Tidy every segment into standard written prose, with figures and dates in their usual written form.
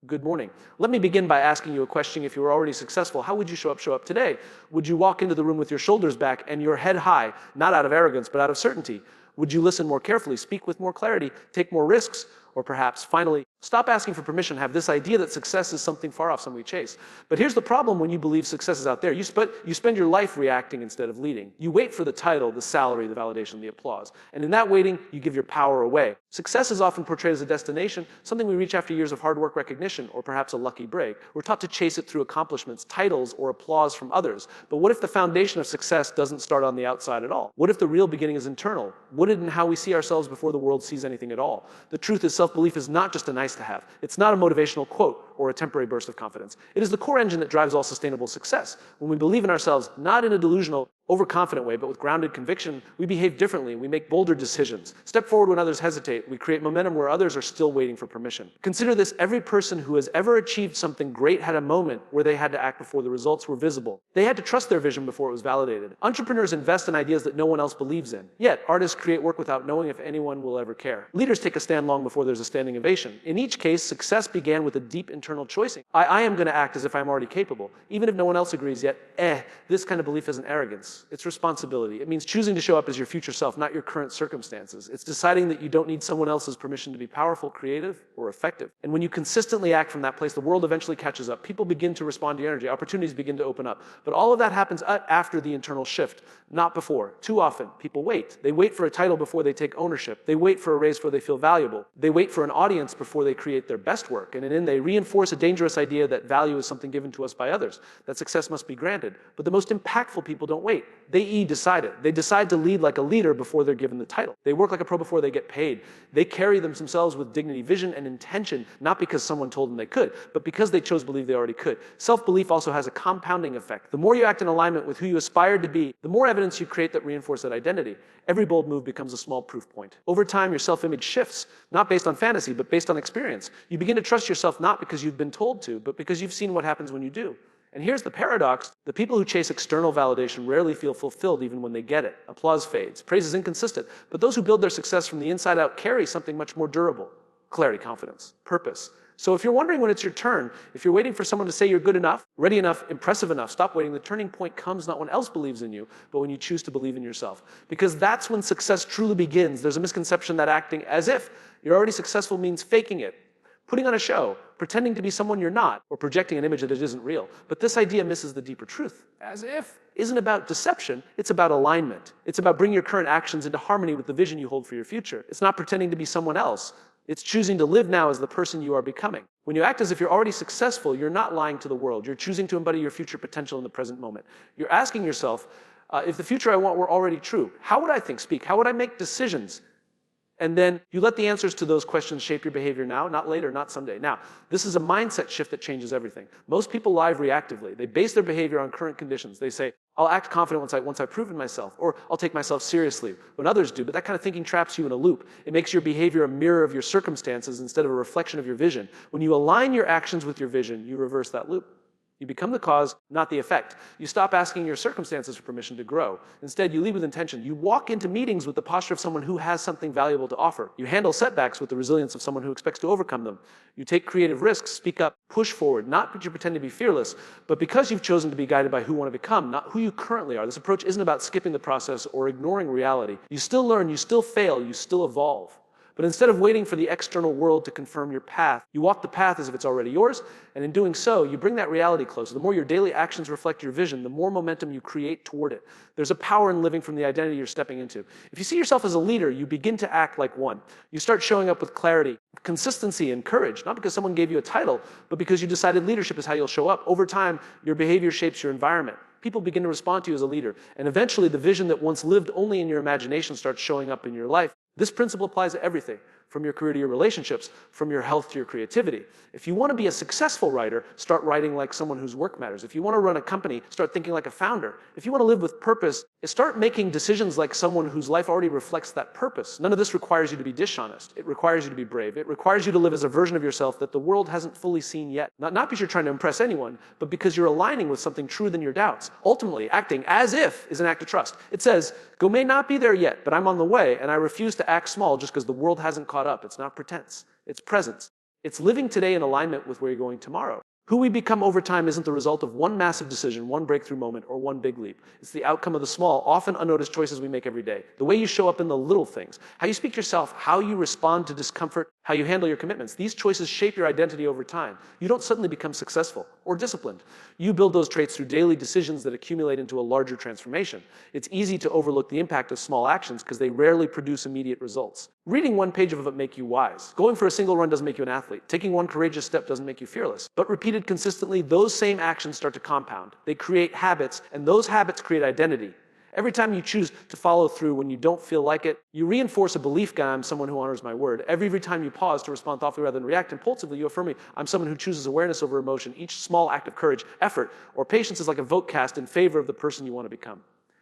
Good morning. Let me begin by asking you a question. If you were already successful, how would you show up today? Would you walk into the room with your shoulders back and your head high, not out of arrogance, but out of certainty? Would you listen more carefully, speak with more clarity, take more risks? Or perhaps, finally, stop asking for permission, have this idea that success is something far off, something we chase. But here's the problem when you believe success is out there. You spend your life reacting instead of leading. You wait for the title, the salary, the validation, the applause. And in that waiting, you give your power away. Success is often portrayed as a destination, something we reach after years of hard work recognition, or perhaps a lucky break. We're taught to chase it through accomplishments, titles, or applause from others. But what if the foundation of success doesn't start on the outside at all? What if the real beginning is internal? Rooted in how we see ourselves before the world sees anything at all? The truth is, self-belief is not just a nice to have. It's not a motivational quote or a temporary burst of confidence. It is the core engine that drives all sustainable success. When we believe in ourselves, not in a delusional, overconfident way, but with grounded conviction, we behave differently. We make bolder decisions. Step forward when others hesitate. We create momentum where others are still waiting for permission. Consider this: every person who has ever achieved something great had a moment where they had to act before the results were visible. They had to trust their vision before it was validated. Entrepreneurs invest in ideas that no one else believes in. Yet, artists create work without knowing if anyone will ever care. Leaders take a stand long before there's a standing ovation. In each case, success began with a deep internal choicing. I am going to act as if I'm already capable, even if no one else agrees yet. This kind of belief isn't arrogance. It's responsibility. It means choosing to show up as your future self, not your current circumstances. It's deciding that you don't need someone else's permission to be powerful, creative, or effective. And when you consistently act from that place, the world eventually catches up. People begin to respond to your energy. Opportunities begin to open up. But all of that happens after the internal shift, not before. Too often, people wait. They wait for a title before they take ownership. They wait for a raise before they feel valuable. They wait for an audience before they create their best work. And in they reinforce a dangerous idea that value is something given to us by others, that success must be granted. But the most impactful people don't wait. They decide it. They decide to lead like a leader before they're given the title. They work like a pro before they get paid. They carry themselves with dignity, vision, and intention, not because someone told them they could, but because they chose to believe they already could. Self-belief also has a compounding effect. The more you act in alignment with who you aspired to be, the more evidence you create that reinforce that identity. Every bold move becomes a small proof point. Over time, your self-image shifts, not based on fantasy, but based on experience. You begin to trust yourself not because you've been told to, but because you've seen what happens when you do. And here's the paradox: the people who chase external validation rarely feel fulfilled even when they get it. Applause fades. Praise is inconsistent. But those who build their success from the inside out carry something much more durable: clarity, confidence, purpose. So if you're wondering when it's your turn, if you're waiting for someone to say you're good enough, ready enough, impressive enough, stop waiting. The turning point comes not when else believes in you, but when you choose to believe in yourself. Because that's when success truly begins. There's a misconception that acting as if you're already successful means faking it, putting on a show, pretending to be someone you're not, or projecting an image that isn't real. But this idea misses the deeper truth. As if isn't about deception, it's about alignment. It's about bringing your current actions into harmony with the vision you hold for your future. It's not pretending to be someone else. It's choosing to live now as the person you are becoming. When you act as if you're already successful, you're not lying to the world. You're choosing to embody your future potential in the present moment. You're asking yourself, if the future I want were already true, how would I think, speak? How would I make decisions? And then you let the answers to those questions shape your behavior now, not later, not someday. Now, this is a mindset shift that changes everything. Most people live reactively. They base their behavior on current conditions. They say, I'll act confident once I've proven myself, or I'll take myself seriously when others do. But that kind of thinking traps you in a loop. It makes your behavior a mirror of your circumstances instead of a reflection of your vision. When you align your actions with your vision, you reverse that loop. You become the cause, not the effect. You stop asking your circumstances for permission to grow. Instead, you lead with intention. You walk into meetings with the posture of someone who has something valuable to offer. You handle setbacks with the resilience of someone who expects to overcome them. You take creative risks, speak up, push forward, not because you pretend to be fearless, but because you've chosen to be guided by who you want to become, not who you currently are. This approach isn't about skipping the process or ignoring reality. You still learn, you still fail, you still evolve. But instead of waiting for the external world to confirm your path, you walk the path as if it's already yours, and in doing so, you bring that reality closer. The more your daily actions reflect your vision, the more momentum you create toward it. There's a power in living from the identity you're stepping into. If you see yourself as a leader, you begin to act like one. You start showing up with clarity, consistency, and courage, not because someone gave you a title, but because you decided leadership is how you'll show up. Over time, your behavior shapes your environment. People begin to respond to you as a leader, and eventually the vision that once lived only in your imagination starts showing up in your life. This principle applies to everything, from your career to your relationships, from your health to your creativity. If you want to be a successful writer, start writing like someone whose work matters. If you want to run a company, start thinking like a founder. If you want to live with purpose, start making decisions like someone whose life already reflects that purpose. None of this requires you to be dishonest. It requires you to be brave. It requires you to live as a version of yourself that the world hasn't fully seen yet. Not because you're trying to impress anyone, but because you're aligning with something truer than your doubts. Ultimately, acting as if is an act of trust. It says, go may not be there yet, but I'm on the way, and I refuse to act small just because the world hasn't caught up. It's not pretense. It's presence. It's living today in alignment with where you're going tomorrow. Who we become over time isn't the result of one massive decision, one breakthrough moment, or one big leap. It's the outcome of the small, often unnoticed choices we make every day. The way you show up in the little things, how you speak to yourself, how you respond to discomfort, how you handle your commitments. These choices shape your identity over time. You don't suddenly become successful or disciplined. You build those traits through daily decisions that accumulate into a larger transformation. It's easy to overlook the impact of small actions because they rarely produce immediate results. Reading one page of a book make you wise. Going for a single run doesn't make you an athlete. Taking one courageous step doesn't make you fearless. But repeated consistently, those same actions start to compound. They create habits, and those habits create identity. Every time you choose to follow through when you don't feel like it, you reinforce a belief, I'm someone who honors my word. Every time you pause to respond thoughtfully rather than react impulsively, you affirm, I'm someone who chooses awareness over emotion. Each small act of courage, effort, or patience is like a vote cast in favor of the person you want to become.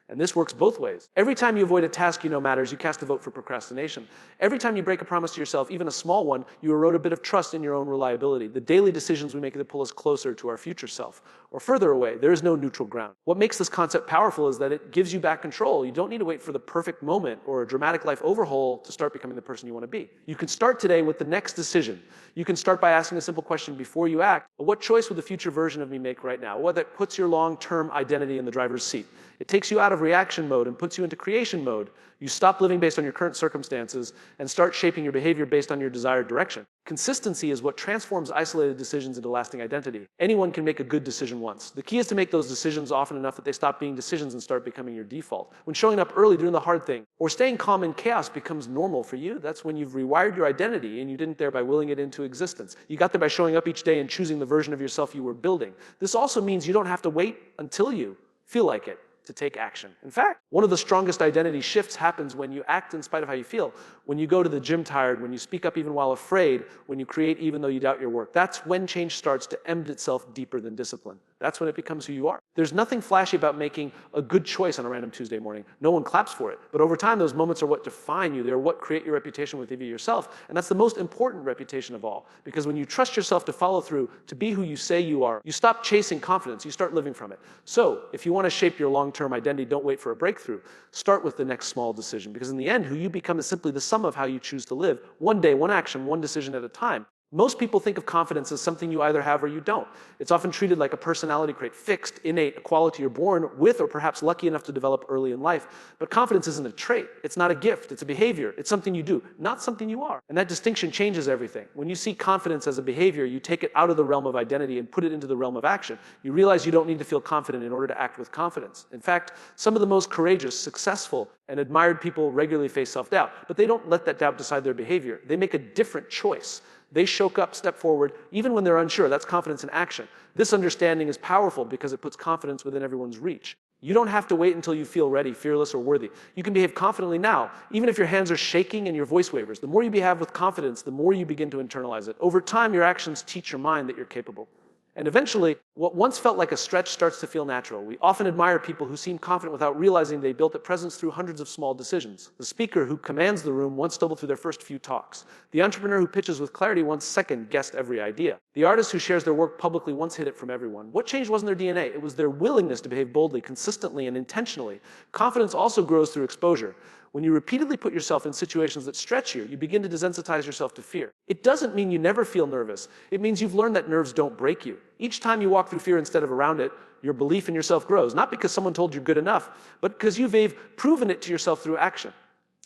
And this works both ways. Every time you avoid a task you know matters, you cast a vote for procrastination. Every time you break a promise to yourself, even a small one, you erode a bit of trust in your own reliability. The daily decisions we make that pull us closer to our future self, or further away. There is no neutral ground. What makes this concept powerful is that it gives you back control. You don't need to wait for the perfect moment or a dramatic life overhaul to start becoming the person you want to be. You can start today with the next decision. You can start by asking a simple question before you act. What choice would the future version of me make right now? What that puts your long-term identity in the driver's seat. It takes you out of reaction mode and puts you into creation mode. You stop living based on your current circumstances and start shaping your behavior based on your desired direction. Consistency is what transforms isolated decisions into lasting identity. Anyone can make a good decision once. The key is to make those decisions often enough that they stop being decisions and start becoming your default. When showing up early, doing the hard thing, or staying calm in chaos becomes normal for you, that's when you've rewired your identity and you didn't thereby willing it into existence. You got there by showing up each day and choosing the version of yourself you were building. This also means you don't have to wait until you feel like it to take action. In fact, one of the strongest identity shifts happens when you act in spite of how you feel. When you go to the gym tired, when you speak up even while afraid, when you create even though you doubt your work. That's when change starts to embed itself deeper than discipline. That's when it becomes who you are. There's nothing flashy about making a good choice on a random Tuesday morning. No one claps for it. But over time, those moments are what define you. They're what create your reputation with yourself. And that's the most important reputation of all. Because when you trust yourself to follow through, to be who you say you are, you stop chasing confidence. You start living from it. So if you want to shape your long-term identity, don't wait for a breakthrough. Start with the next small decision. Because in the end, who you become is simply the sum of how you choose to live. One day, one action, one decision at a time. Most people think of confidence as something you either have or you don't. It's often treated like a personality trait, fixed, innate, a quality you're born with or perhaps lucky enough to develop early in life. But confidence isn't a trait. It's not a gift. It's a behavior. It's something you do, not something you are. And that distinction changes everything. When you see confidence as a behavior, you take it out of the realm of identity and put it into the realm of action. You realize you don't need to feel confident in order to act with confidence. In fact, some of the most courageous, successful, and admired people regularly face self-doubt, but they don't let that doubt decide their behavior. They make a different choice. They show up, step forward, even when they're unsure. That's confidence in action. This understanding is powerful because it puts confidence within everyone's reach. You don't have to wait until you feel ready, fearless, or worthy. You can behave confidently now, even if your hands are shaking and your voice wavers. The more you behave with confidence, the more you begin to internalize it. Over time, your actions teach your mind that you're capable. And eventually, what once felt like a stretch starts to feel natural. We often admire people who seem confident without realizing they built that presence through hundreds of small decisions. The speaker who commands the room once stumbled through their first few talks. The entrepreneur who pitches with clarity once second-guessed every idea. The artist who shares their work publicly once hid it from everyone. What changed wasn't their DNA. It was their willingness to behave boldly, consistently, and intentionally. Confidence also grows through exposure. When you repeatedly put yourself in situations that stretch you, you begin to desensitize yourself to fear. It doesn't mean you never feel nervous. It means you've learned that nerves don't break you. Each time you walk through fear instead of around it, your belief in yourself grows. Not because someone told you good enough, but because you've proven it to yourself through action.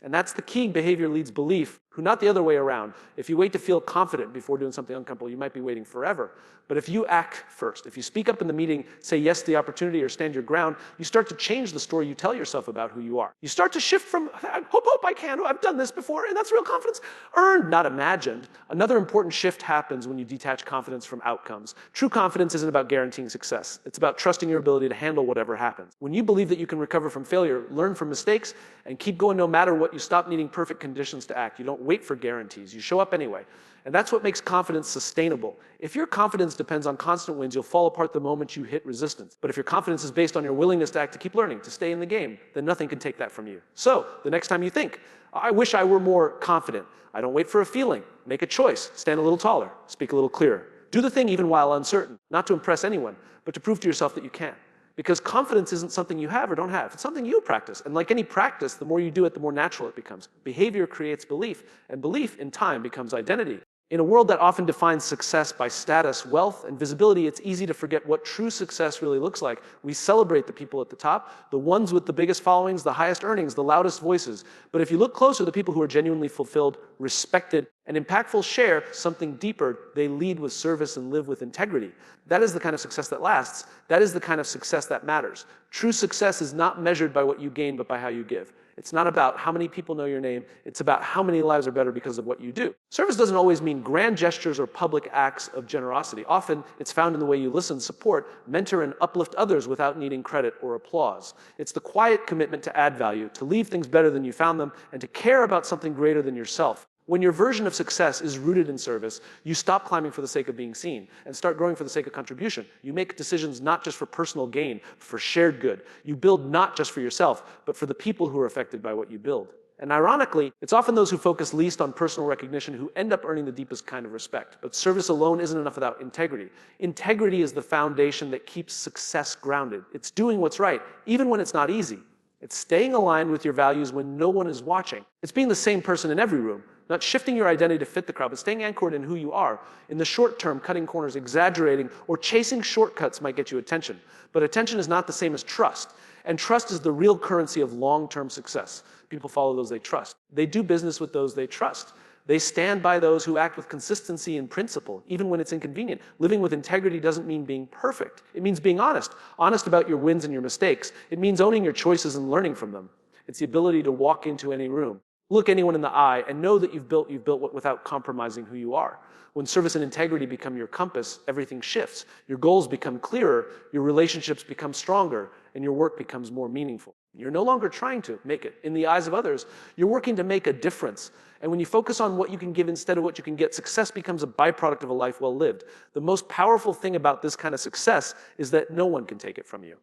And that's the key. Behavior leads belief, not the other way around. If you wait to feel confident before doing something uncomfortable, you might be waiting forever. But if you act first, if you speak up in the meeting, say yes to the opportunity, or stand your ground, you start to change the story you tell yourself about who you are. You start to shift from, hope I can, I've done this before, and that's real confidence, earned, not imagined. Another important shift happens when you detach confidence from outcomes. True confidence isn't about guaranteeing success. It's about trusting your ability to handle whatever happens. When you believe that you can recover from failure, learn from mistakes, and keep going no matter what, you stop needing perfect conditions to act. You don't wait for guarantees. You show up anyway. And that's what makes confidence sustainable. If your confidence depends on constant wins, you'll fall apart the moment you hit resistance. But if your confidence is based on your willingness to act, to keep learning, to stay in the game, then nothing can take that from you. So, the next time you think, I wish I were more confident, I don't wait for a feeling. Make a choice. Stand a little taller. Speak a little clearer. Do the thing even while uncertain. Not to impress anyone, but to prove to yourself that you can. Because confidence isn't something you have or don't have. It's something you practice. And like any practice, the more you do it, the more natural it becomes. Behavior creates belief, and belief in time becomes identity. In a world that often defines success by status, wealth, and visibility, it's easy to forget what true success really looks like. We celebrate the people at the top, the ones with the biggest followings, the highest earnings, the loudest voices. But if you look closer, the people who are genuinely fulfilled, respected, and impactful share something deeper. They lead with service and live with integrity. That is the kind of success that lasts. That is the kind of success that matters. True success is not measured by what you gain, but by how you give. It's not about how many people know your name. It's about how many lives are better because of what you do. Service doesn't always mean grand gestures or public acts of generosity. Often, it's found in the way you listen, support, mentor, and uplift others without needing credit or applause. It's the quiet commitment to add value, to leave things better than you found them, and to care about something greater than yourself. When your version of success is rooted in service, you stop climbing for the sake of being seen and start growing for the sake of contribution. You make decisions not just for personal gain, but for shared good. You build not just for yourself, but for the people who are affected by what you build. And ironically, it's often those who focus least on personal recognition who end up earning the deepest kind of respect. But service alone isn't enough without integrity. Integrity is the foundation that keeps success grounded. It's doing what's right, even when it's not easy. It's staying aligned with your values when no one is watching. It's being the same person in every room. Not shifting your identity to fit the crowd, but staying anchored in who you are. In the short term, cutting corners, exaggerating, or chasing shortcuts might get you attention. But attention is not the same as trust. And trust is the real currency of long-term success. People follow those they trust. They do business with those they trust. They stand by those who act with consistency and principle, even when it's inconvenient. Living with integrity doesn't mean being perfect. It means being honest. Honest about your wins and your mistakes. It means owning your choices and learning from them. It's the ability to walk into any room, look anyone in the eye, and know that you've built without compromising who you are. When service and integrity become your compass, everything shifts. Your goals become clearer, your relationships become stronger, and your work becomes more meaningful. You're no longer trying to make it in the eyes of others. You're working to make a difference. And when you focus on what you can give instead of what you can get, success becomes a byproduct of a life well lived. The most powerful thing about this kind of success is that no one can take it from you.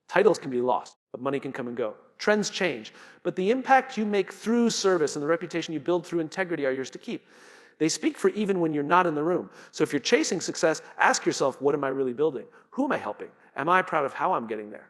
Titles can be lost, but money can come and go. Trends change, but the impact you make through service and the reputation you build through integrity are yours to keep. They speak for even when you're not in the room. So if you're chasing success, ask yourself, what am I really building? Who am I helping? Am I proud of how I'm getting there?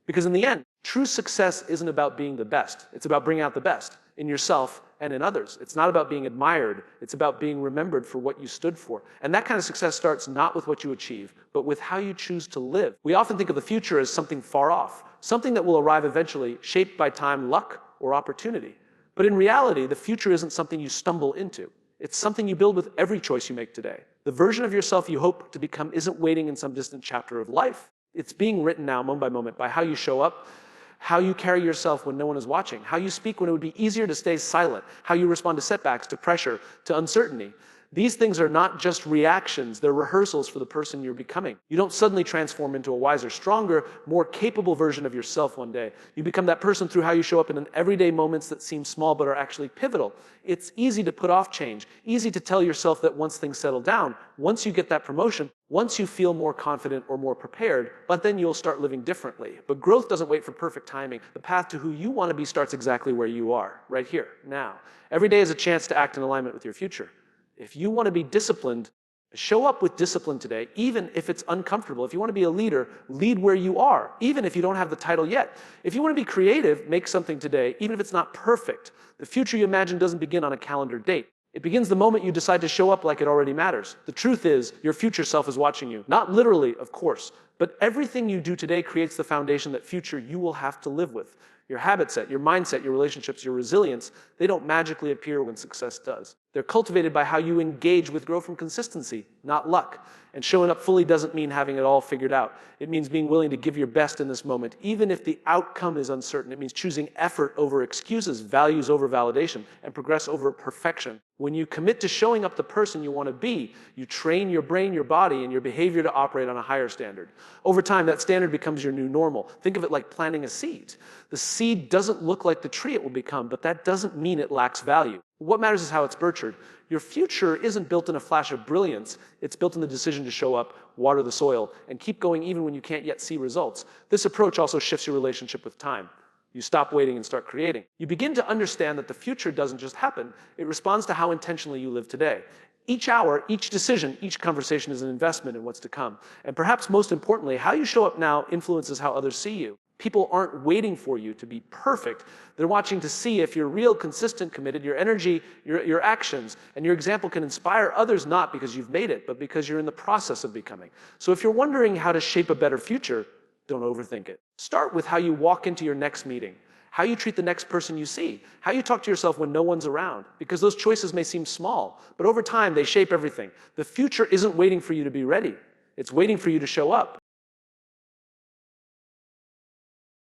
Because in the end, true success isn't about being the best. It's about bringing out the best in yourself and in others. It's not about being admired. It's about being remembered for what you stood for. And that kind of success starts not with what you achieve, but with how you choose to live. We often think of the future as something far off, something that will arrive eventually, shaped by time, luck, or opportunity. But in reality, the future isn't something you stumble into. It's something you build with every choice you make today. The version of yourself you hope to become isn't waiting in some distant chapter of life. It's being written now, moment by moment, by how you show up, how you carry yourself when no one is watching, how you speak when it would be easier to stay silent, how you respond to setbacks, to pressure, to uncertainty. These things are not just reactions, they're rehearsals for the person you're becoming. You don't suddenly transform into a wiser, stronger, more capable version of yourself one day. You become that person through how you show up in everyday moments that seem small but are actually pivotal. It's easy to put off change, easy to tell yourself that once things settle down, once you get that promotion, once you feel more confident or more prepared, but then you'll start living differently. But growth doesn't wait for perfect timing. The path to who you want to be starts exactly where you are, right here, now. Every day is a chance to act in alignment with your future. If you want to be disciplined, show up with discipline today, even if it's uncomfortable. If you want to be a leader, lead where you are, even if you don't have the title yet. If you want to be creative, make something today, even if it's not perfect. The future you imagine doesn't begin on a calendar date. It begins the moment you decide to show up like it already matters. The truth is, your future self is watching you. Not literally, of course, but everything you do today creates the foundation that future you will have to live with. Your habit set, your mindset, your relationships, your resilience, they don't magically appear when success does. They're cultivated by how you engage with growth from consistency, not luck. And showing up fully doesn't mean having it all figured out. It means being willing to give your best in this moment, even if the outcome is uncertain. It means choosing effort over excuses, values over validation, and progress over perfection. When you commit to showing up the person you want to be, you train your brain, your body, and your behavior to operate on a higher standard. Over time, that standard becomes your new normal. Think of it like planting a seed. The seed doesn't look like the tree it will become, but that doesn't mean it lacks value. What matters is how it's nurtured. Your future isn't built in a flash of brilliance. It's built in the decision to show up, water the soil, and keep going even when you can't yet see results. This approach also shifts your relationship with time. You stop waiting and start creating. You begin to understand that the future doesn't just happen. It responds to how intentionally you live today. Each hour, each decision, each conversation is an investment in what's to come. And perhaps most importantly, how you show up now influences how others see you. People aren't waiting for you to be perfect. They're watching to see if you're real, consistent, committed, your energy, your actions, and your example can inspire others not because you've made it, but because you're in the process of becoming. So if you're wondering how to shape a better future, don't overthink it. Start with how you walk into your next meeting, how you treat the next person you see, how you talk to yourself when no one's around, because those choices may seem small, but over time they shape everything. The future isn't waiting for you to be ready. It's waiting for you to show up.